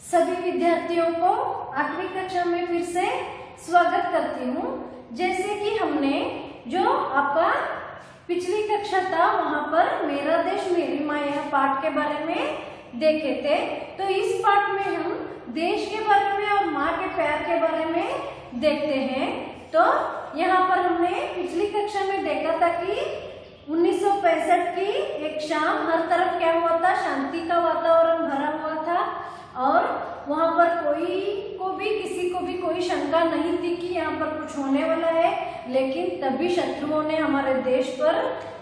सभी विद्यार्थियों को 8वीं कक्षा में फिर से स्वागत करती हूँ। जैसे कि हमने जो आपका पिछली कक्षा था वहाँ पर मेरा देश मेरी माँ यह पाठ के बारे में देखे थे, तो इस पाठ में हम देश के बारे में और माँ के प्यार के बारे में देखते हैं। तो यहाँ पर हमने पिछली कक्षा में देखा था कि 1965 की एक शाम हर तरफ क्या हुआ था, शांति का वातावरण भरा हुआ था और वहाँ पर किसी को भी कोई शंका नहीं थी कि यहाँ पर कुछ होने वाला है। लेकिन तभी शत्रुओं ने हमारे देश पर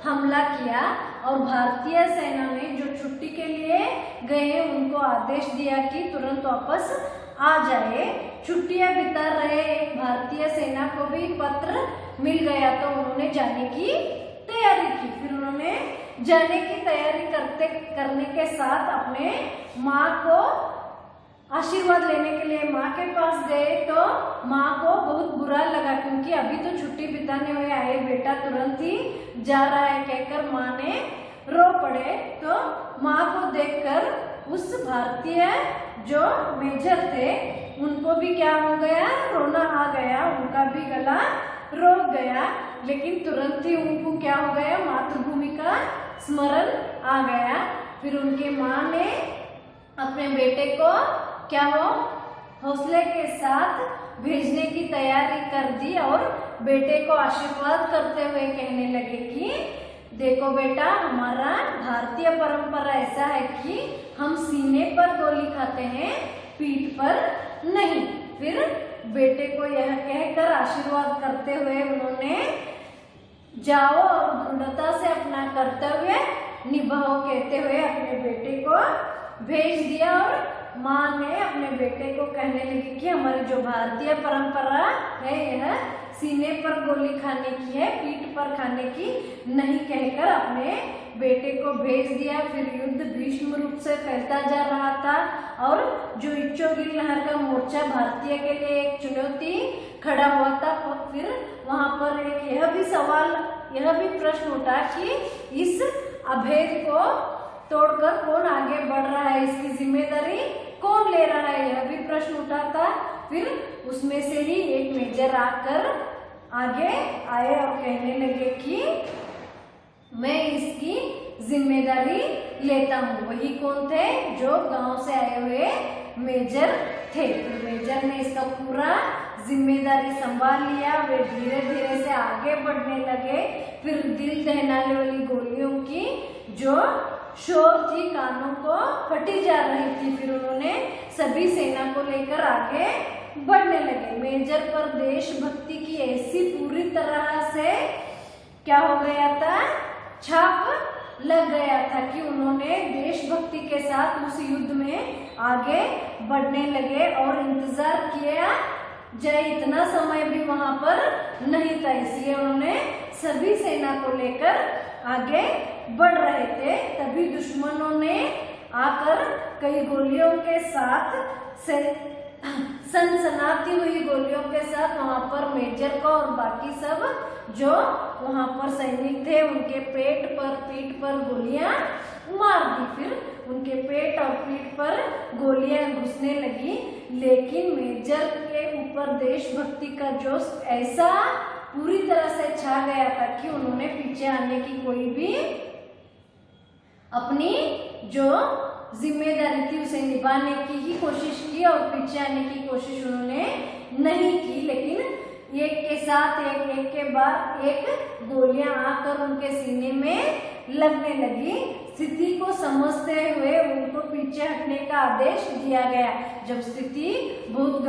हमला किया और भारतीय सेना ने जो छुट्टी के लिए गए उनको आदेश दिया कि तुरंत वापस आ जाए। छुट्टियां बिता रहे एक भारतीय सेना को भी पत्र मिल गया, तो उन्होंने जाने की तैयारी की। फिर उन्होंने जाने की तैयारी करने के साथ अपने माँ को आशीर्वाद लेने के लिए माँ के पास गए। तो माँ को बहुत बुरा लगा क्योंकि अभी तो छुट्टी बिताने हुए आए बेटा तुरंत ही जा रहा है कहकर माँ ने रो पड़े। तो माँ को देखकर उस भारतीय जो मेजर थे उनको भी क्या हो गया, रोना आ गया, उनका भी गला रोक गया। लेकिन तुरंत ही उनको क्या हो गया, मातृभूमि का स्मरण आ गया। फिर उनकी माँ ने अपने बेटे को क्या हो हौसले के साथ भेजने की तैयारी कर दी और बेटे को आशीर्वाद करते हुए कहने लगे कि देखो बेटा, हमारा भारतीय परंपरा ऐसा है कि हम सीने पर गोली खाते हैं, पीठ पर नहीं। फिर बेटे को यह कहकर आशीर्वाद करते हुए उन्होंने जाओ और दृढ़ता से अपना कर्तव्य निभाओ कहते हुए अपने बेटे को भेज दिया। और माँ ने अपने बेटे को कहने लगी कि हमारी जो भारतीय परंपरा है यह सीने पर गोली खाने की है, पीठ पर खाने की नहीं कहकर अपने बेटे को भेज दिया। फिर युद्ध भीषण रूप से फैलता जा रहा था और जो इच्छोगिरी लहर का मोर्चा भारतीय के लिए एक चुनौती खड़ा हुआ था। फिर वहाँ पर एक यह भी प्रश्न उठा कि इस अभेद को तोड़कर कौन आगे बढ़ रहा है, इसकी जिम्मेदारी कौन ले रहा है, यह भी प्रश्न उठा था। फिर उसमें से ही एक मेजर आकर आगे आए और कहने लगे कि मैं इसकी जिम्मेदारी लेता हूँ। वही कौन थे, जो गांव से आए हुए मेजर थे। फिर मेजर ने इसका पूरा जिम्मेदारी संभाल लिया। वे धीरे धीरे से आगे बढ़ने लगे। फिर दिल दहलाने वाली गोलियों की जो शोर थी कानों को फटी जा रही थी। फिर उन्होंने सभी सेना को लेकर आगे बढ़ने लगे। मेजर पर देशभक्ति की ऐसी पूरी तरह से क्या हो गया था, छाप लग गया था कि उन्होंने देशभक्ति के साथ उस युद्ध में आगे बढ़ने लगे और इंतजार किया जाए इतना समय भी वहां पर नहीं था। इसलिए उन्होंने सभी सेना को लेकर आगे बढ़ रहे थे। तभी दुश्मनों ने आकर कई गोलियों के साथ सनसनाती हुई गोलियों के साथ वहां पर मेजर को और बाकी सब जो वहां पर सैनिक थे उनके पेट पर पीठ पर गोलियां मार दी। फिर उनके पेट और पीठ पर गोलियां घुसने लगी। लेकिन मेजर के ऊपर देशभक्ति का जोश ऐसा पूरी तरह से छा गया था कि उन्होंने पीछे आने की कोई भी अपनी जो जिम्मेदारी थी उसे निभाने की ही कोशिश की और पीछे आने की कोशिश उन्होंने नहीं की। लेकिन एक के साथ एक के बाद एक गोलियां आकर उनके सीने में लगने लगी। स्थिति को समझते हुए उनको पीछे हटने का आदेश दिया गया। जब स्थिति बहुत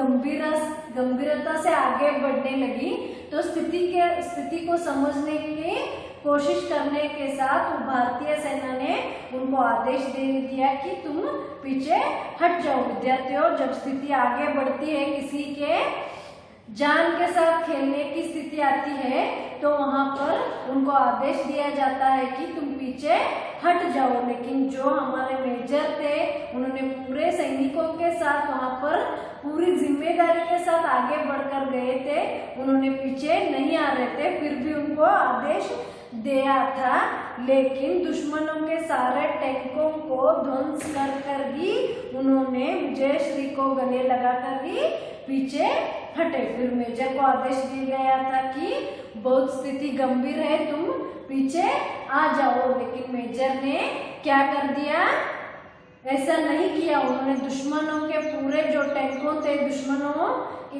गंभीरता से आगे बढ़ने लगी तो स्थिति को समझने की कोशिश करने के साथ भारतीय सेना ने उनको आदेश दे दिया कि तुम पीछे हट जाओ। विद्यार्थियों, जब स्थिति आगे बढ़ती है, किसी के जान के साथ खेलने की स्थिति आती है तो वहां पर उनको आदेश दिया जाता है कि तुम पीछे हट जाओ। लेकिन जो हमारे मेजर थे उन्होंने पूरे सैनिकों के साथ वहां पर पूरी जिम्मेदारी के साथ आगे बढ़कर गए थे, उन्होंने पीछे नहीं आ रहे थे। फिर भी उनको आदेश दिया था, लेकिन दुश्मनों के सारे टैंकों को ध्वंस कर कर ही उन्होंने विजयश्री को गले लगाकर ही पीछे हटे। फिर मेजर को आदेश दिया गया था कि बहुत स्थिति गंभीर है, तुम पीछे आ जाओ, लेकिन मेजर ने क्या कर दिया, ऐसा नहीं किया। उन्होंने दुश्मनों के पूरे जो टैंकों थे, दुश्मनों के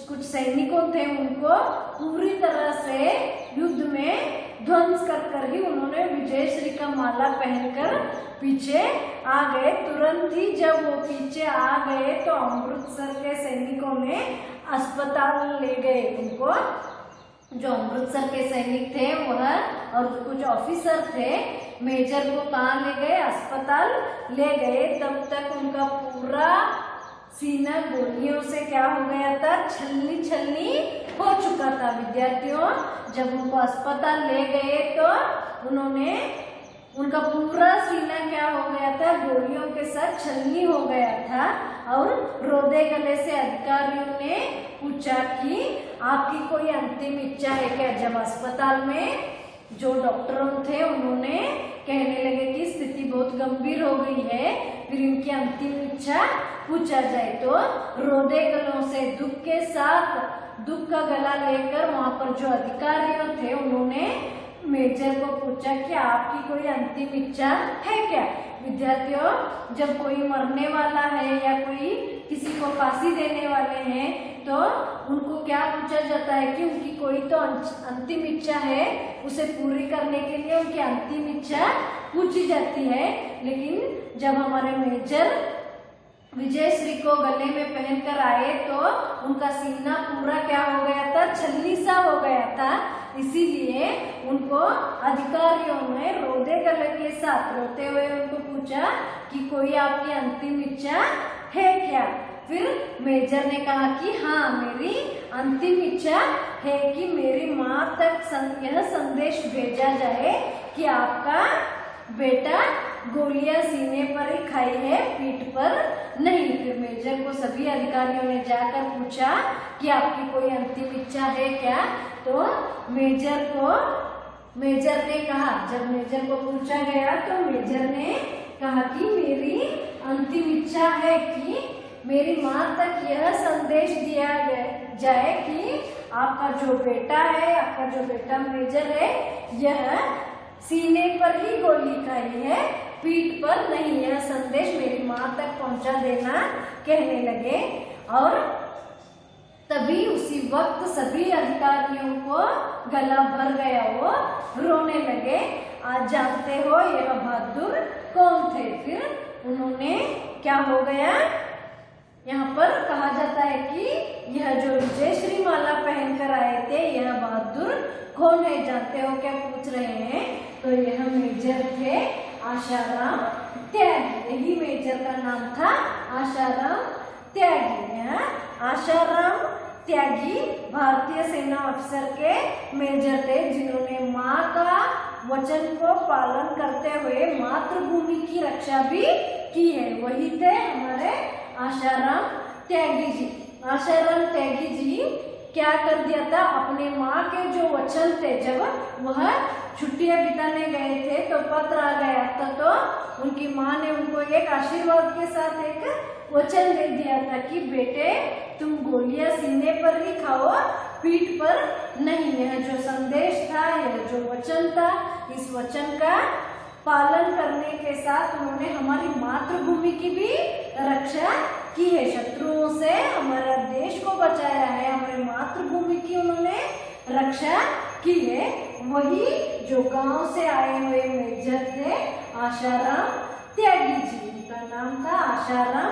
कुछ सैनिकों थे, उनको पूरी तरह से युद्ध में ध्वंस कर कर ही उन्होंने विजयश्री का माला पहनकर पीछे आ गए। तुरंत ही जब वो पीछे आ गए तो अमृतसर के सैनिकों ने अस्पताल ले गए उनको। जो अमृतसर के सैनिक थे वह और कुछ ऑफिसर थे, मेजर को कहाँ ले गए, अस्पताल ले गए। तब तक उनका पूरा सीना गोलियों से क्या हो गया था, छलनी छलनी हो चुका था। विद्यार्थियों, जब उनको अस्पताल ले गए तो उन्होंने उनका पूरा सीना क्या हो गया था, गोलियों के साथ छलनी हो गया था। और रोदे गले से अधिकारियों ने पूछा कि आपकी कोई अंतिम इच्छा है क्या। जब अस्पताल में जो डॉक्टरों थे उन्होंने कहने लगे कि स्थिति बहुत गंभीर हो गई है, फिर इनकी अंतिम इच्छा पूछा जाए, तो रोदे गलों से दुख के साथ दुख का गला लेकर वहां पर जो अधिकारियों थे उन्होंने मेजर को पूछा कि आपकी कोई अंतिम इच्छा है क्या। विद्यार्थियों, जब कोई मरने वाला है या कोई किसी को फांसी देने वाले हैं तो उनको क्या पूछा जाता है कि उनकी कोई तो अंतिम इच्छा है, उसे पूरी करने के लिए उनकी अंतिम इच्छा पूछी जाती है। लेकिन जब हमारे मेजर विजयश्री को गले में पहनकर आए तो उनका सीना पूरा क्या हो गया था, छलनी सा हो गया था। इसीलिए उनको अधिकारियों ने रोदे गले के साथ रोते हुए उनको पूछा कि कोई आपकी अंतिम इच्छा है क्या। फिर मेजर ने कहा कि हाँ, मेरी अंतिम इच्छा है कि मेरी माँ तक यह संदेश भेजा जाए कि आपका बेटा गोलियां सीने पर ही खाई है, पीठ पर नहीं। फिर मेजर को सभी अधिकारियों ने जाकर पूछा कि आपकी कोई अंतिम इच्छा है क्या। तो मेजर ने कहा, जब मेजर को पूछा गया तो मेजर ने कहा कि मेरी अंतिम इच्छा है कि मेरी माँ तक यह संदेश दिया जाए कि आपका जो बेटा है, आपका जो बेटा मेजर है, यह सीने पर ही गोली खाई है, पीठ पर नहीं। यह संदेश मेरी माँ तक पहुंचा देना कहने लगे। और तभी उसी वक्त सभी अधिकारियों को गला भर गया, वो रोने लगे। आज जानते हो यह बहादुर कौन थे। फिर उन्होंने क्या हो गया, यहाँ पर कहा जाता है कि यह जो विजयश्री माला पहनकर आए थे, यह बहादुर कौन है जानते हो क्या पूछ रहे हैं। तो यह मेजर थे आशाराम त्यागी। यही मेजर का नाम था, आशाराम त्यागी। आशाराम त्यागी भारतीय सेना अफसर के मेजर थे, जिन्होंने माँ का वचन को पालन करते हुए मातृभूमि की रक्षा भी की है। वही थे हमारे आशाराम त्यागी जी। आशाराम त्यागी जी क्या कर दिया था, अपने माँ के जो वचन थे, जब वह छुट्टियां बिताने गए थे तो पत्र आ गया था, तो उनकी माँ ने उनको एक आशीर्वाद के साथ एक वचन दे दिया था कि बेटे तुम गोलियां सीने पर ही खाओ, पीठ पर नहीं। यह जो संदेश था, यह जो वचन था, इस वचन का पालन करने के साथ उन्होंने हमारी मातृभूमि की भी रक्षा की है, शत्रुओं से हमारा देश को बचाया है, हमारी मातृभूमि की उन्होंने रक्षा की है। वही जो गांव से आए हुए मेजर थे आशाराम त्यागी जी, उनका नाम था आशाराम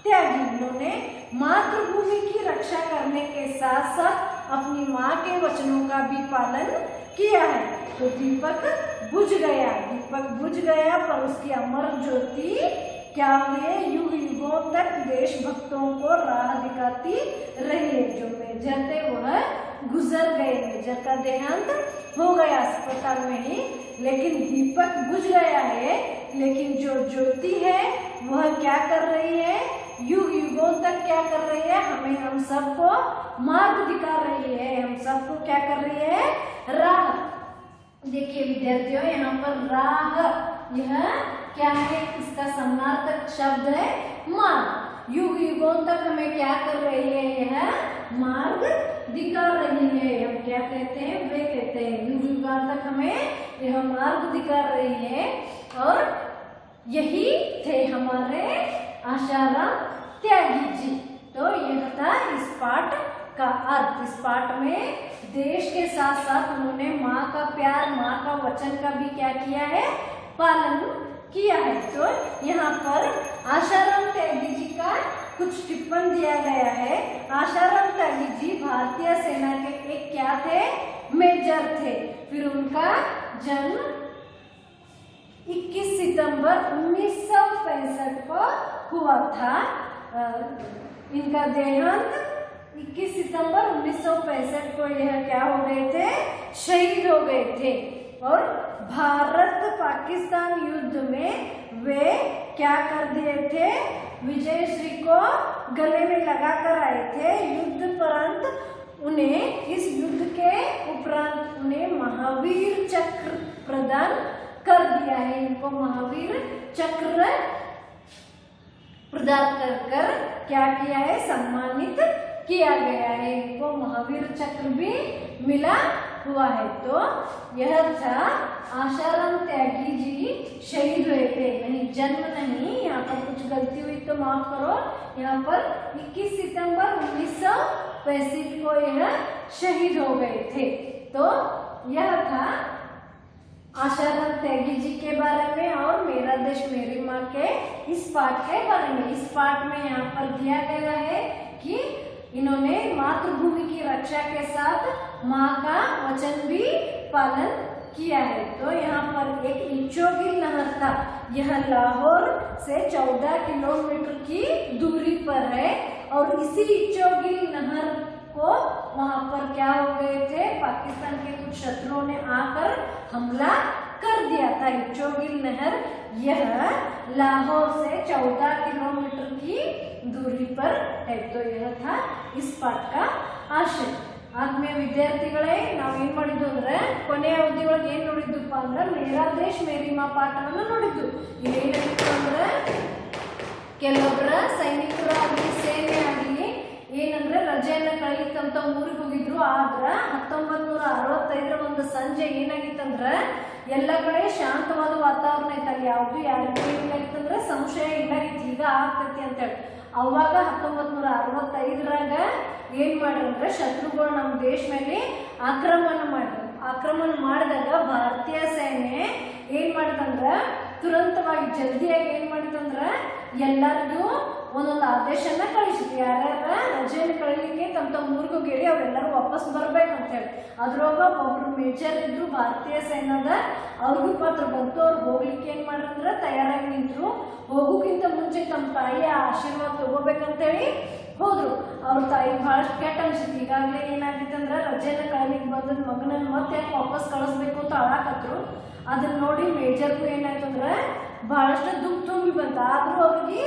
त्यागी। उन्होंने मातृभूमि की रक्षा करने के साथ साथ अपनी माँ के वचनों का भी पालन किया है। तो दीपक बुझ गया, पर उसकी अमर ज्योति क्या हुए, युग युगों तक देशभक्तों को राह दिखाती रही। जो मेजर थे वह गुजर गए, मेजर का देहांत हो गया अस्पताल में ही, लेकिन दीपक बुझ गया है, लेकिन जो ज्योति है वह क्या कर रही है, युग युगों तक क्या कर रही है, हमें हम सबको मार्ग दिखा रही है, हम सबको क्या कर रही है, राह देखिए विद्यार्थियों, यहाँ पर राह, यह क्या है? इसका समानार्थक शब्द है मार्ग। युग युगों तक हमें क्या कर रही है? यह मार्ग दिखा रही है। हम क्या कहते हैं? वे कहते हैं युग युगों तक हमें यह मार्ग दिखा रही है। और यही थे हमारे आशाराम त्यागी जी। तो यह था इस पाठ का अर्थ। इस पाठ में देश के साथ साथ उन्होंने माँ का प्यार, माँ का वचन का भी क्या किया है? पालन किया है। तो यहाँ पर आशाराम त्यागी जी का कुछ टिप्पण दिया गया है। आशाराम त्यागी जी भारतीय सेना के एक क्या थे? मेजर थे। फिर उनका जन्म 21 सितंबर 1965 को हुआ था। इनका देहांत 21 सितंबर 1965 को यह क्या हो गए थे? शहीद हो गए थे। और भारत पाकिस्तान युद्ध में वे क्या कर दिए थे? विजयश्री को गले में लगा कर आए थे। युद्ध उन्हें इस युद्ध के उपरांत उन्हें महावीर चक्र प्रदान कर दिया है। इनको महावीर चक्र प्रदान कर क्या किया है? सम्मानित किया गया है। इनको महावीर चक्र भी मिला हुआ है। तो यह था आशाराम त्यागी जी शहीद हुए थे, नहीं जन्म नहीं। यहाँ पर कुछ गलती हुई तो माफ करो। यहाँ पर 21 सितंबर 1965 को यह शहीद हो गए थे। तो यह था आशाराम त्यागी जी के बारे में और मेरा देश मेरी माँ के इस पाठ के बारे में। इस पाठ में यहाँ पर दिया गया है कि इन्होंने मातृभूमि की रक्षा के साथ माँ का वचन भी पालन किया है। तो यहाँ पर एक इच्छोगिल नहर था। यह लाहौर से 14 किलोमीटर की दूरी पर है। और इसी इच्छोगिल नहर को वहां पर क्या हो गए थे? पाकिस्तान के कुछ शत्रुओं ने आकर हमला कर दिया था। इच्छोगिल नहर यह लाहौर से 14 किलोमीटर की दूरी पर है। तो यह था इस पाठ का आशय। ಆತ್ಮೀಯ ವಿದ್ಯಾರ್ಥಿಗಳೇ, ನಾವು ಏನು ಮಾಡಿದ್ದು ಅಂದ್ರೆ ಕೊನೆಯ ಅವಧಿ ಒಳಗೆ ಏನು ನೋಡಿದ್ದಪ್ಪ ಅಂದ್ರೆ ಮೇರಾ ದೇಶ್ ಮೇರಿ ಮಾ ಪಾಠವನ್ನು ನೋಡಿದ್ದು. ಇಲ್ಲೇನಿತ್ತು ಅಂದ್ರೆ ಕೆಲವೊಬ್ಬರ ಸೈನಿಕರಾಗಲಿ ಸೇನೆ ಆಗಲಿ ಏನಂದ್ರೆ ರಜೆಯನ್ನ ಕಳೀಲಿಕ್ಕಂತ ಊರಿಗೆ ಹೋಗಿದ್ರು. ಆದ್ರ 1965 ಒಂದು ಸಂಜೆ ಏನಾಗಿತ್ತಂದ್ರೆ ಎಲ್ಲ ಕಡೆ ಶಾಂತವಾದ ವಾತಾವರಣ ಇತ್ತು. ಅಲ್ಲಿ ಯಾವ್ದು ಯಾರಿಗೂ ಏನಾಗಿತ್ತಂದ್ರೆ ಸಂಶಯ ಇಲ್ಲಾಗಿತ್ತು, ಈಗ ಆಗ್ತೈತಿ ಅಂತೇಳಿ. ಅವಾಗ 1965ರಾಗ ಏನ್ ಮಾಡ್ರಂದ್ರೆ ಶತ್ರುಗಳು ನಮ್ಮ ದೇಶ ಮೇಲೆ ಆಕ್ರಮಣ ಮಾಡಿದಾಗ ಭಾರತೀಯ ಸೇನೆ ಏನ್ ಮಾಡಿದಂದ್ರ ತುರಂತವಾಗಿ ಜಲ್ದಿಯಾಗಿ ಏನ್ ಮಾಡಿದಂದ್ರ ಎಲ್ಲರಿಗೂ ಒಂದೊಂದು ಆದೇಶನ ಕಳಿಸಿದ್ರು. ಯಾರ್ಯಾರ ರಜೆಯನ್ನು ಕಳೀಲಿಕ್ಕೆ ತಮ್ಮ ಊರಿಗೆ ಹೋಗಿರಿ ಅವರೆಲ್ಲರೂ ವಾಪಸ್ ಬರ್ಬೇಕಂತ ಹೇಳಿ. ಅದ್ರೊಳಗ ಒಬ್ರು ಮೇಜರ್ ಇದ್ರು ಭಾರತೀಯ ಸೇನಾದ, ಅವ್ರಿಗೂ ಪತ್ರ ಬಂತು. ಅವ್ರು ಹೋಗ್ಲಿಕ್ಕೆ ಏನ್ ಮಾಡ್ರಂದ್ರ ತಯಾರಾಗಿ ನಿಂತರು. ಹೋಗೋಕ್ಕಿಂತ ಮುಂಚೆ ತಮ್ಮ ತಾಯಿಯ ಆಶೀರ್ವಾದ ತಗೋಬೇಕಂತೇಳಿ ಹೋದ್ರು. ಅವ್ರ ತಾಯಿ ಬಹಳಷ್ಟು ಕೆಟ್ಟ ಅನ್ಸಿತ್ತು. ಈಗಾಗಲೇ ಏನಾಗಿತ್ತಂದ್ರ ರಜೆನ ಕಳೀಲಿಕ್ಕೆ ಬಂದದ್ ಮಗನನ್ನ ಮತ್ತೆ ಯಾಕೆ ವಾಪಸ್ ಕಳಿಸ್ಬೇಕು ಅಂತ ಅಳಾಕತ್ರು. ಅದನ್ನ ನೋಡಿ ಮೇಜರ್ಗೂ ಏನಾಯ್ತಂದ್ರ ಬಹಳಷ್ಟು ದುಃಖ ತುಂಬಿ ಬಂತ. ಆದ್ರೂ ಅವ್ರಿಗೆ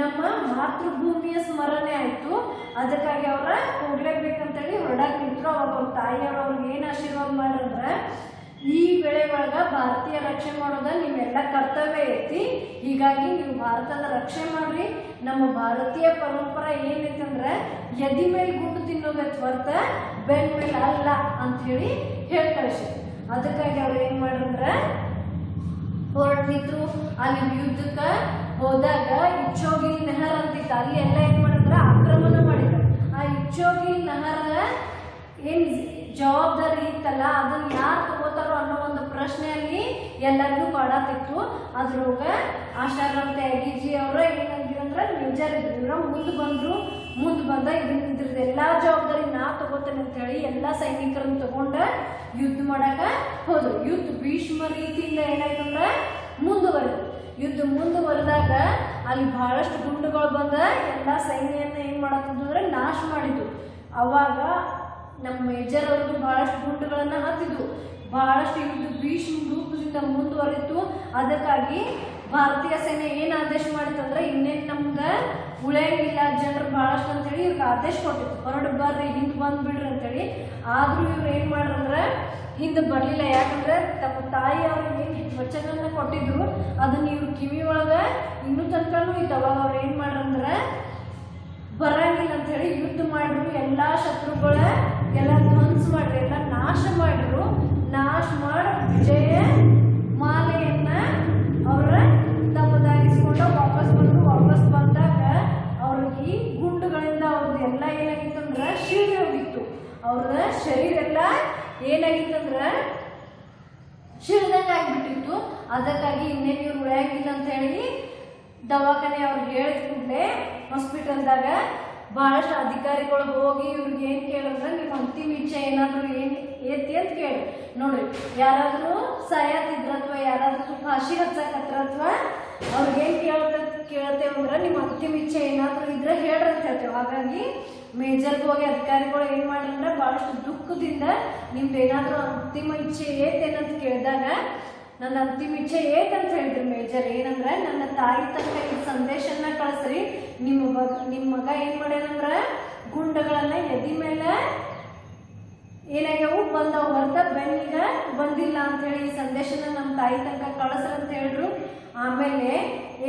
ನಮ್ಮ ಮಾತೃಭೂಮಿಯ ಸ್ಮರಣೆ ಆಯ್ತು. ಅದಕ್ಕಾಗಿ ಅವ್ರ ಹೋಗ್ಲೇಬೇಕಂತೇಳಿ ಹೊರಡಾಕ್ ನಿಂತರು. ಅವಾಗ ಅವ್ರ ತಾಯಿಯವ್ರು ಅವ್ರಿಗೆ ಏನ್ ಆಶೀರ್ವಾದ ಮಾಡ್ರಂದ್ರ, ಈ ವೇಳೆ ಒಳಗ ಭಾರತೀಯ ರಕ್ಷಣೆ ಮಾಡೋದ ನಿಮ್ಮೆಲ್ಲ ಕರ್ತವ್ಯ ಐತಿ. ಹೀಗಾಗಿ ನೀವು ಭಾರತದ ರಕ್ಷಣೆ ಮಾಡ್ರಿ. ನಮ್ಮ ಭಾರತೀಯ ಪರಂಪರೆ ಏನೈತಂದ್ರೆ ಎದಿ ಮೇಲೆ ಗುಂಡು ತಿನ್ನೋದೈತಿ ಹೊರತ ಬೆನ್ ಮೇಲೆ ಅಲ್ಲ ಅಂತ ಹೇಳಿ ಕಳಿಸಿ. ಅದಕ್ಕಾಗಿ ಅವ್ರು ಏನ್ ಮಾಡ್ರಂದ್ರ ಹೊರಟ್ ನಿಂತರು. ಅಲ್ಲಿ ಯುದ್ಧಕ್ಕ ಹೋದಾಗ ಇಚ್ಚೋಗಿಲ್ ನಹರ್ ಅಂತಿತ್ತು. ಅಲ್ಲಿ ಎಲ್ಲ ಏನ್ ಮಾಡಿದ್ರ ಆಕ್ರಮಣ ಮಾಡಿದ್ರು. ಆ ಇಚ್ಚೋಗಿಲ್ ನಹರ ಏನ್ ಜವಾಬ್ದಾರಿ ಇತ್ತಲ್ಲ ಅದನ್ನ ಯಾರು ತಗೋತಾರೋ ಅನ್ನೋ ಒಂದು ಪ್ರಶ್ನೆಯಲ್ಲಿ ಎಲ್ಲರಿಗೂ ಕಾಡಾತಿತ್ತು. ಅದ್ರೊಳಗ ಆಶಾರಾಮ್ ತ್ಯಾಗೀಜಿ ಅವರ ಏನಾಗಿದ್ರು ಅಂದ್ರೆ ಮೇಜರ್ ಇದ್ರು. ಇವ್ರ ಮುಂದೆ ಬಂದ ಇದ್ರದ್ದು ಎಲ್ಲಾ ಜವಾಬ್ದಾರಿ ನಾ ತಗೋತೇನೆ ಅಂತ ಹೇಳಿ ಎಲ್ಲಾ ಸೈನಿಕರನ್ನ ತಗೊಂಡ ಯುದ್ಧ ಮಾಡಾಕ ಹೋದ್ರು. ಯುದ್ಧ ಭೀಷ್ಮ ರೀತಿಯಿಂದ ಏನಾಯ್ತಂದ್ರ ಯುದ್ಧ ಮುಂದುವರೆದಾಗ ಅಲ್ಲಿ ಬಹಳಷ್ಟು ಗುಂಡುಗಳು ಬಂದ ಎಲ್ಲಾ ಸೈನ್ಯನ ಏನ್ ಮಾಡತ್ತಿದ್ರು ಅಂದ್ರೆ ನಾಶ ಮಾಡಿದ್ರು. ಅವಾಗ ನಮ್ಮ ಮೇಜರ್ ಅವ್ರಿಗೂ ಬಹಳಷ್ಟು ಗುಂಡುಗಳನ್ನ ಹತ್ತಿದ್ವು. ಬಹಳಷ್ಟು ಯುದ್ಧ ಭೀಷ್ಮ ರೂಪದಿಂದ ಮುಂದುವರಿತು. ಅದಕ್ಕಾಗಿ ಭಾರತೀಯ ಸೇನೆ ಏನು ಆದೇಶ ಮಾಡಿತ್ತಂದ್ರೆ ಇನ್ನೇನು ನಮ್ಗೆ ಉಳಿಯಂಗಿಲ್ಲ ಜನರು ಭಾಳಷ್ಟು ಅಂತೇಳಿ ಇವ್ರಿಗೆ ಆದೇಶ ಕೊಟ್ಟಿತ್ತು, ಹೊರಡು ಬರ್ರಿ ಹಿಂದೆ ಬಂದ್ಬಿಡ್ರಿ ಅಂತೇಳಿ. ಆದರೂ ಇವ್ರು ಏನು ಮಾಡ್ರಂದ್ರೆ ಹಿಂದೆ ಬರಲಿಲ್ಲ. ಯಾಕಂದ್ರೆ ತಮ್ಮ ತಾಯಿ ಅವ್ರಿಗೆ ಏನು ವಚನನ ಕೊಟ್ಟಿದ್ರು ಅದನ್ನ ಇವ್ರು ಕಿವಿ ಒಳಗೆ ಇನ್ನೂ ತನಕನೂ ಇತ್ತು. ಅವಾಗ ಅವ್ರು ಏನು ಮಾಡ್ರಂದ್ರೆ ಬರಂಗಿಲ್ಲ ಅಂಥೇಳಿ ಯುದ್ಧ ಮಾಡಿದ್ರು, ಎಲ್ಲ ಶತ್ರುಗಳ ಎಲ್ಲ ಧ್ವಂಸ ಮಾಡ್ರಿ, ಎಲ್ಲ ನಾಶ ಮಾಡಿದ್ರು. ನಾಶ ಮಾಡಿ ವಿಜಯ ಮಾಲೆಯನ್ನ ಅವರ ತಮ್ಮದಾಗಿಸ್ಕೊಂಡು ವಾಪಸ್ ಬಂದರು. ವಾಪಸ್ ಬಂದಾಗ ಅವ್ರಿಗೆ ಈ ಗುಂಡುಗಳಿಂದ ಅವ್ರದ್ದು ಎಲ್ಲ ಏನಾಗಿತ್ತಂದ್ರೆ ಶೀಳಿ ಹೋಗಿತ್ತು. ಅವ್ರ ಶರೀರ ಎಲ್ಲ ಏನಾಗಿತ್ತಂದ್ರೆ ಶಿಳ್ದಂಗೆ ಆಗಿಬಿಟ್ಟಿತ್ತು. ಅದಕ್ಕಾಗಿ ಇನ್ನೇನು ಇವ್ರು ಉಳಿಯಂಗಿಲ್ಲ ಅಂತ ಹೇಳಿ ದವಾಖಾನೆ ಅವ್ರು ಹೇಳಿದ ಕೂಡಲೇ ಹಾಸ್ಪಿಟಲ್ದಾಗ ಭಾಳಷ್ಟು ಅಧಿಕಾರಿಗಳು ಹೋಗಿ ಇವ್ರಿಗೆ ಏನು ಕೇಳಿದ್ರೆ ನಿಮ್ಮ ಅಂತಿಮ ಇಚ್ಛೆ ಏನಾದರೂ ಏನು ಐತಿ ಅಂತ ಕೇಳಿ ನೋಡ್ರಿ. ಯಾರಾದರೂ ಸಾಯತ್ತಿದ್ರ ಅಥವಾ ಯಾರಾದರೂ ಫಾಶಿ ಹಚ್ಚಕತ್ರ ಅಥವಾ ಅವ್ರಿಗೇನು ಕೇಳ್ತೇವೆ ಅಂದ್ರೆ ನಿಮ್ಮ ಅಂತಿಮ ಇಚ್ಛೆ ಏನಾದರೂ ಇದ್ರೆ ಹೇಳ್ರಿ ಅಂತ ಹೇಳ್ತೇವೆ. ಹಾಗಾಗಿ ಮೇಜರ್ಗೆ ಹೋಗಿ ಅಧಿಕಾರಿಗಳು ಏನು ಮಾಡ್ರಂದ್ರೆ ಭಾಳಷ್ಟು ದುಃಖದಿಂದ ನಿಮ್ದು ಏನಾದರೂ ಅಂತಿಮ ಇಚ್ಛೆ ಏತೇನಂತ ಕೇಳಿದಾಗ ನನ್ನ ಅಂತಿಮ ಇಚ್ಛೆ ಏಕಂತ ಹೇಳಿದ್ರು ಮೇಜರ್. ಏನಂದ್ರೆ ನನ್ನ ತಾಯಿ ತನಕ ಈ ಸಂದೇಶನ ಕಳಿಸ್ರಿ, ನಿಮ್ಮ ಮಗ ಏನು ಮಾಡ್ಯಾನಂದ್ರೆ ಗುಂಡಗಳನ್ನ ಎದಿ ಮೇಲೆ ಏನಾಗ್ಯಾವು ಬಂದವು ಹೊರತ ಬೆನ್ನಿಗ ಬಂದಿಲ್ಲ ಅಂಥೇಳಿ ಈ ಸಂದೇಶನ ನಮ್ಮ ತಾಯಿ ತನಕ ಕಳಿಸ್ರಿ ಅಂತ ಹೇಳಿದ್ರು. ಆಮೇಲೆ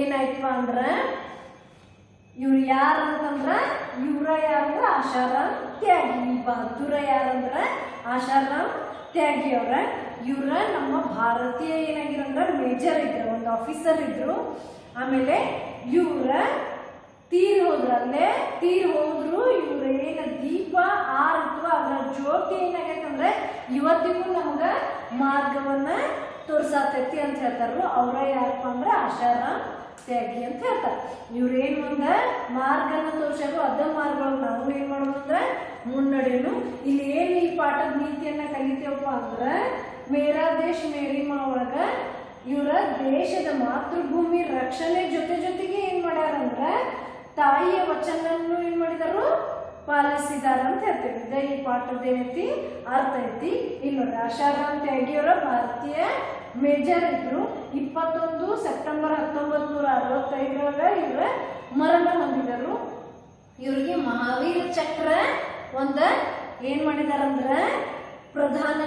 ಏನಾಯ್ತಪ್ಪ ಅಂದ್ರೆ ಇವ್ರು ಯಾರಂತಂದ್ರೆ ಇವ್ರ ಯಾರಂದ್ರೆ ಆಶಾರಾಮ್ ತ್ಯಾಗಿ. ಈ ಬಹದ್ದೂರ ಯಾರಂದ್ರೆ ಆಶಾರಾಮ್ ತ್ಯಾಗಿ ಅವ್ರ. ಇವ್ರ ನಮ್ಮ ಭಾರತೀಯ ಏನಾಗಿರಂದ್ರೆ ಮೇಜರ್ ಇದ್ರು, ಒಂದು ಆಫೀಸರ್ ಇದ್ರು. ಆಮೇಲೆ ಇವ್ರ ತೀರ್ ಹೋದ್ರು, ಅಲ್ಲೇ ತೀರ್ ಹೋದ್ರು. ಇವ್ರ ಏನ ದೀಪ ಆರಿತು, ಅದರ ಜ್ಯೋತಿ ಏನಾಗೈತಂದ್ರೆ ಇವತ್ತಿಗೂ ನಮ್ಗೆ ಮಾರ್ಗವನ್ನ ತೋರ್ಸಾತೈತಿ ಅಂತ ಹೇಳ್ತಾರು. ಅವ್ರ ಯಾರಪ್ಪ ಅಂದ್ರೆ ಆಶಾರಾಮ್ ತ್ಯಾಗಿ ಅಂತ ಹೇಳ್ತಾರೆ. ಇವ್ರೇನು ಒಂದು ಮಾರ್ಗನ ತೋರ್ಸಾರು, ಅದ ಮಾರ್ಗಗಳು ನಾವು ಏನು ಮಾಡೋದು ಅಂದ್ರೆ ಮುನ್ನಡೆಯೋನು. ಇಲ್ಲಿ ಏನು ಈ ಪಾಠದ ನೀತಿಯನ್ನ ಕಲಿತೇವಪ್ಪ ಅಂದ್ರೆ ಮೇರಾ ದೇಶ್ ಮೇರಿ ಮಾ ಒಳಗ ಇವರ ದೇಶದ ಮಾತೃಭೂಮಿ ರಕ್ಷಣೆ ಜೊತೆಗೆ ಏನು ಮಾಡ್ಯಾರಂದ್ರೆ ತಾಯಿಯ ವಚನನ್ನು ಏನು ಮಾಡಿದಾರು ಪಾಲಿಸಿದಾರ ಅಂತ ಹೇಳ್ತೇವೆ. ಇದ ಈ ಪಾಠದ ಏನೈತಿ ಅರ್ಥ ಐತಿ. ಇಲ್ಲಿ ನೋಡಿ, ಆಶಾರಾಮ್ ತ್ಯಾಗಿಯವರ ಭಾರತೀಯ ಮೇಜರ್ ಇದ್ರು. 21 ಸೆಪ್ಟೆಂಬರ್ 1965 ಇವರ ಮರಣ ಹೊಂದಿದರು. ಇವರಿಗೆ ಮಹಾವೀರ ಚಕ್ರ ಒಂದ ಏನ್ ಮಾಡಿದಾರಂದ್ರೆ ಪ್ರಧಾನ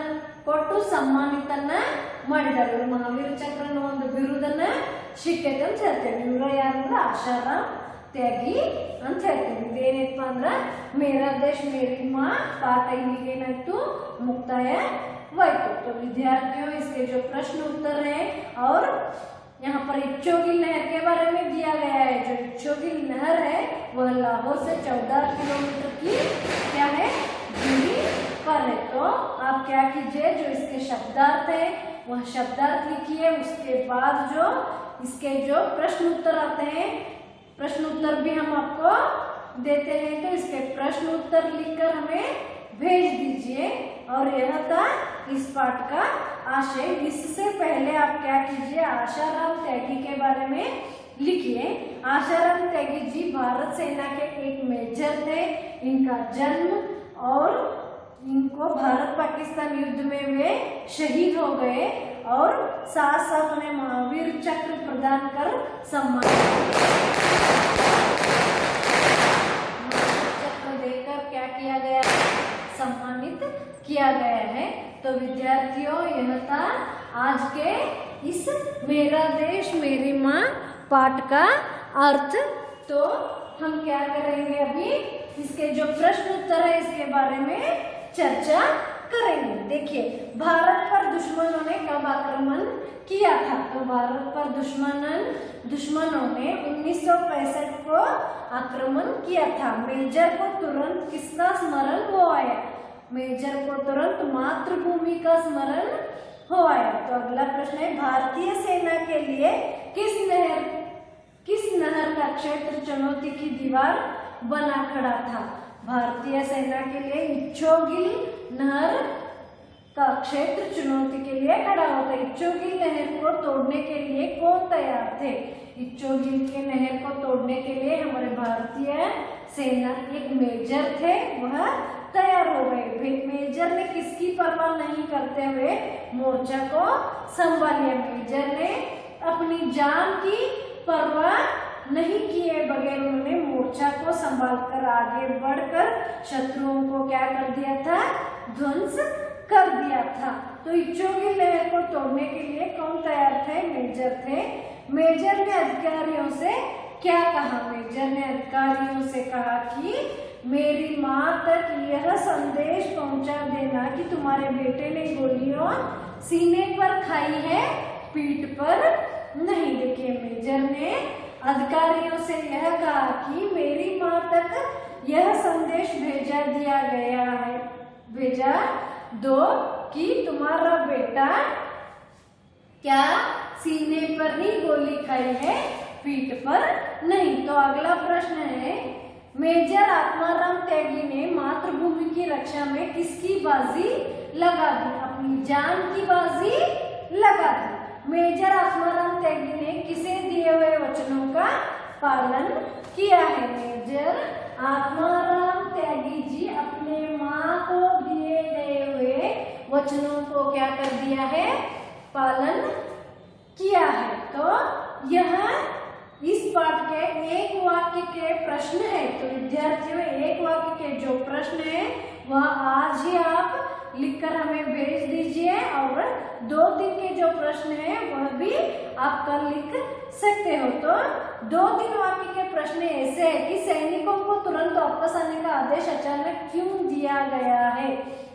ಕೊಟ್ಟು ಸನ್ಮಾನಿತನ್ನ ಮಾಡಿದ್ದಾರೆ. ಇವರು ಮಹಾವೀರ ಚಕ್ರ ಒಂದು ಬಿರುದನ್ನ ಸಿಕ್ಕೈತೆ ಅಂತ ಹೇಳ್ತೇವೆ. ಇವರ ಯಾರಂದ್ರೆ ಆಶಾರಾಮ್ ತ್ಯಾಗಿ ಅಂತ ಹೇಳ್ತೇವೆ. ಇದೇನೈತಪ್ಪ ಅಂದ್ರೆ ಮೇರಾ ದೇಶ್ ಮೇರಿ ಮಾ ಪಾಠ ಇಲ್ಲಿಗೆ ಏನಾಯ್ತು मुक्तायवाइतु। तो विद्यार्थियों, इसके जो प्रश्न उत्तर हैं और यहाँ पर इच्छोगिल नहर के बारे में दिया गया है। जो इच्छोगिल नहर है वह लाहौर से 14 किलोमीटर की क्या है दूरी पर है। तो आप क्या कीजिए, जो इसके शब्दार्थ है वह शब्दार्थ लिखिए। उसके बाद जो इसके जो प्रश्न उत्तर आते हैं, प्रश्न उत्तर भी हम आपको देते हैं, तो इसके प्रश्न उत्तर लिखकर हमें भेज दीजिए। और यह था इस पाठ का आशय। इससे पहले आप क्या कीजिए, आशाराम त्यागी के बारे में लिखिए। आशाराम त्यागी जी भारत सेना के एक मेजर थे। इनका जन्म और इनको भारत पाकिस्तान युद्ध में वे शहीद हो गए और साथ साथ उन्हें महावीर चक्र प्रदान कर सम्मानित देकर क्या किया गया, सम्मानित किया गया है। तो विद्यार्थियों, यह था आज के इस मेरा देश मेरी माँ पाठ का अर्थ। तो हम क्या करेंगे, अभी इसके जो प्रश्न उत्तर है इसके बारे में चर्चा करेंगे। देखिए, भारत पर दुश्मनों ने कब आक्रमण किया था? तो भारत पर दुश्मनों ने 1965 को आक्रमण किया था। मेजर को तुरंत किसका स्मरण हो आया? मेजर को तुरंत मातृभूमि का स्मरण हो आया। तो अगला प्रश्न है, भारतीय सेना के लिए किस नहर का क्षेत्र चुनौती की दीवार बना खड़ा था? भारतीय सेना के लिए इच्छोगिल नहर का क्षेत्र चुनौती के लिए खड़ा होता है। इच्छोगिल नहर को तोड़ने के लिए कौन तैयार थे? इच्छोगिल के नहर को तोड़ने के लिए हमारे भारतीय सेना एक मेजर थे, वह तैयार हो गए। मेजर ने किसकी परवाह नहीं करते हुए मोर्चा को संभालिया। मेजर ने अपनी अपनी जान की परवाह नहीं किए बगैर उन्होंने मोर्चा को संभालकर आगे बढ़कर शत्रुओं को क्या कर दिया था, ध्वंस कर दिया था। तो इच्चोगी लहर को तोड़ने के लिए कौन तैयार थे, मेजर थे। मेजर ने अधिकारियों से क्या कहा, मेजर ने अधिकारियों से कहा कि मेरी माँ तक यह संदेश पहुंचा देना कि तुम्हारे बेटे ने गोलियां सीने पर खाई है, पीठ पर नहीं। देखिए मेजर ने अधिकारियों से यह कहा कि मेरी माँ तक यह संदेश भेजा दो कि तुम्हारा बेटा क्या सीने पर ही गोली खाई है, पीठ पर नहीं। तो अगला प्रश्न है, मेजर आत्माराम त्यागी ने मातृभूमि की रक्षा में किसकी बाजी लगा दी, अपनी जान की बाजी लगा दी। मेजर आत्माराम त्यागी ने किसे दिए हुए वचनों का पालन किया है। मेजर आत्माराम त्यागी जी अपने माँ को दिए गए हुए वचनों को क्या कर दिया है, पालन किया है। तो यह इस पाठ के एक वाक्य के प्रश्न है। तो विद्यार्थियों एक वाक्य के जो प्रश्न है वह आज ही आप लिखकर हमें भेज दीजिए और 2-3 के जो प्रश्न है वह भी आप कल लिख सकते हो। तो 2-3 वाक्य के प्रश्न ऐसे है कि सैनिकों को तुरंत वापस आने का आदेश अचानक क्यों दिया गया है।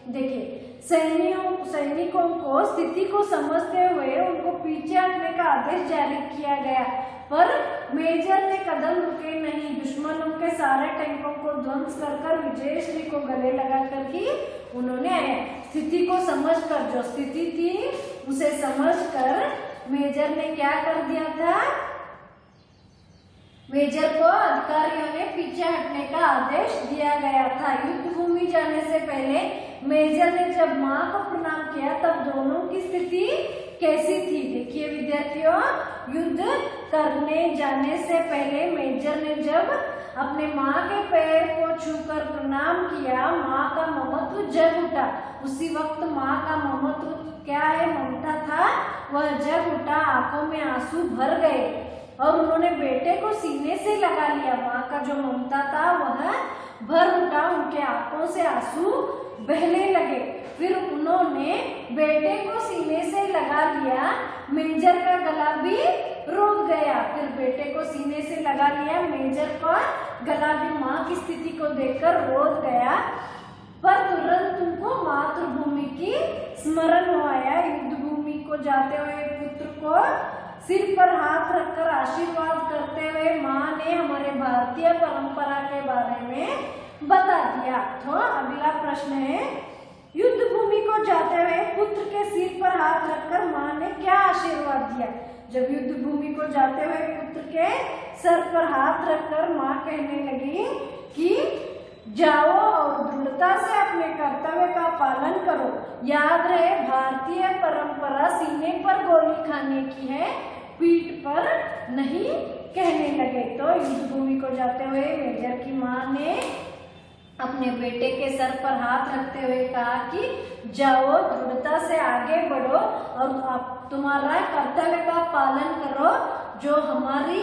देखिए सैनिकों को स्थिति को समझते हुए उनको पीछे हटने का आदेश जारी किया गया, पर मेजर ने कदम रुके नहीं। दुश्मनों के सारे टैंकों को ध्वंस कर विजयश्री को गले लगाकर ही उन्होंने स्थिति को समझकर, जो स्थिति थी उसे समझकर मेजर ने क्या कर दिया था, मेजर को अधिकारियों ने पीछे हटने का आदेश दिया गया था। युद्ध भूमि जाने से पहले मेजर ने जब मां को प्रणाम किया तब दोनों की स्थिति कैसी थी। देखिए विद्यार्थियों, युद्ध करने जाने से पहले मेजर ने जब अपने माँ के पैर को छूकर प्रणाम किया, माँ का ममत्व जग उठा। उसी वक्त माँ का ममत्व क्या है, ममता था, वह जग उठा, आंखों में आंसू भर गए और उन्होंने बेटे को सीने से लगा लिया। माँ का जो ममता था वह भर उठा, उनके आंखों से आंसू बहने लगे। फिर उन्होंने बेटे को सीने से लगा लिया, मेजर का गला भी रुक गया। फिर बेटे को सीने से लगा लिया, मेजर का गला भी माँ की स्थिति को देखकर रोक गया, पर तुरंत उनको मातृभूमि की स्मरण हो आया। युद्ध भूमि को जाते हुए पुत्र को सिर पर हाथ रखकर आशीर्वाद करते हुए माँ ने हमारे भारतीय परंपरा के बारे में बता दिया। तो अगला प्रश्न है, युद्ध भूमि को जाते हुए पुत्र के सिर पर हाथ रखकर माँ ने क्या आशीर्वाद दिया। जब युद्ध भूमि को जाते हुए पुत्र के सर पर हाथ रखकर माँ कहने लगी कि जाओ और दृढ़ता से अपने कर्तव्य का पालन करो, याद रहे भारतीय परंपरा सीने पर गोली खाने की है, पीठ पर नहीं, कहने लगे। तो युद्ध भूमि को जाते हुए मेजर की माँ ने अपने बेटे के सर पर हाथ रखते हुए कहा कि जाओ दृढ़ता से आगे बढ़ो और आप तुम्हारा कर्तव्य का पालन करो, जो हमारी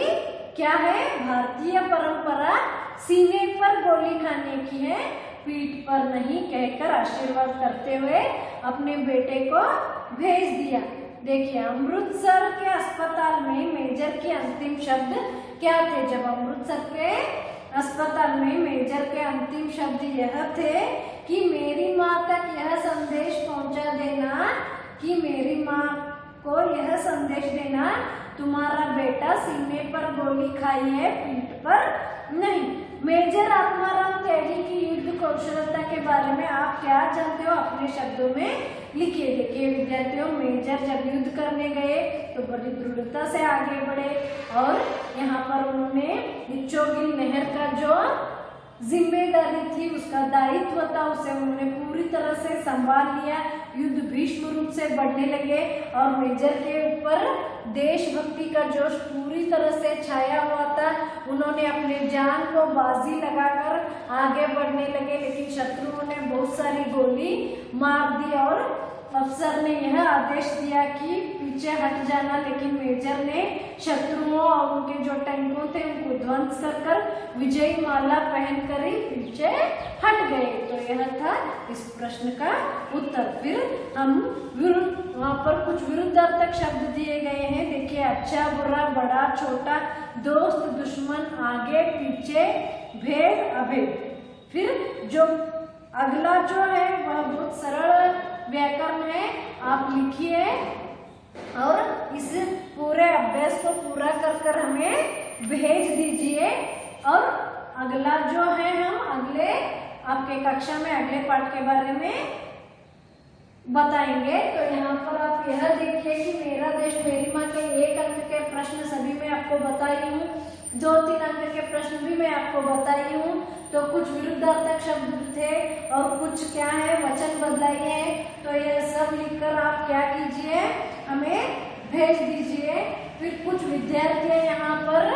क्या है, भारतीय परंपरा सीने पर गोली खाने की है, पीठ पर नहीं, कहकर आशीर्वाद करते हुए अपने बेटे को भेज दिया। देखिए अमृतसर के अस्पताल में मेजर के अंतिम शब्द क्या थे। जब अमृतसर के अस्पताल में मेजर के अंतिम शब्द यह थे कि मेरी माँ तक यह संदेश पहुंचा देना, कि मेरी माँ को यह संदेश देना तुम्हारा बेटा सीने पर गोली खाई है, पीठ पर नहीं। मेजर आत्माराम त्यागी की युद्ध कौशलता के बारे में आप क्या जानते हो, अपने शब्दों में लिखिए। देखिए विद्यार्थियों, मेजर जब युद्ध करने गए तो बड़ी दृढ़ता से आगे बढ़े और यहाँ पर उन्होंने इच्चोगी नहर का जो जिम्मेदारी थी, उसका दायित्व था, उसे उन्होंने पूरी तरह से संभाल लिया। युद्ध भीष्म रूप से बढ़ने लगे और मेजर के ऊपर देशभक्ति का जोश पूरी तरह से छाया हुआ था। उन्होंने अपने जान को बाजी लगाकर आगे बढ़ने लगे, लेकिन शत्रुओं ने बहुत सारी गोली मार दी और अफसर ने यह आदेश दिया कि पीछे हट जाना, लेकिन मेजर ने शत्रुओं और उनके जो टैंकों थे उनको ध्वंस कर विजयी माला पहनकर ही पीछे हट गए। तो यह था इस प्रश्न का उत्तर। फिर हम वहाँ पर कुछ विरुद्धार्थक शब्द दिए गए हैं। देखिए, अच्छा बुरा, बड़ा छोटा, दोस्त दुश्मन, आगे पीछे, भेद अभेद। फिर जो अगला जो है वह बहुत सरल व्याकरण है, आप लिखिए और इस पूरे अभ्यास को पूरा कर हमें भेज दीजिए। और अगला जो है हम अगले आपके कक्षा में अगले पाठ के बारे में बताएंगे। तो यहाँ पर आप यह देखिए कि मेरा देश मेरी माँ के 1 अंक के प्रश्न सभी मैं आपको बताई हूँ, 2-3 अंक के प्रश्न भी मैं आपको बताई हूँ। तो कुछ विरुद्धार्थक शब्द थे और कुछ क्या है वचन बदलाई है। तो यह सब लिखकर आप क्या कीजिए, हमें भेज दीजिए। फिर कुछ विद्यार्थी यहाँ पर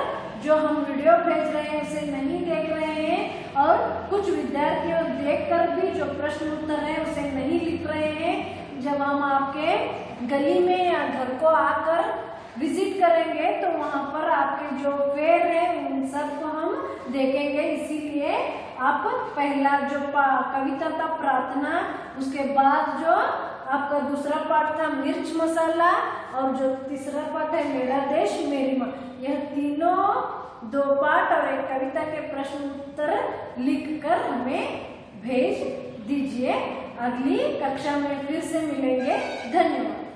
जो हम वीडियो भेज रहे हैं उसे नहीं देख रहे हैं और कुछ विद्यार्थियों देखकर भी जो प्रश्न उत्तर है उसे नहीं लिख रहे हैं। जब हम आपके गली में या घर को आकर विजिट करेंगे तो वहाँ पर आपके जो फेयर है उन सब को हम देखेंगे। इसीलिए आप पहला जो कविता था प्रार्थना, उसके बाद जो आपका दूसरा पाठ था मिर्च मसाला और जो तीसरा पाठ है मेरा देश मेरी माँ, यह तीनों 2 पाठ और एक कविता के प्रश्न उत्तर लिखकर हमें भेज दीजिए। अगली कक्षा में फिर से मिलेंगे। धन्यवाद।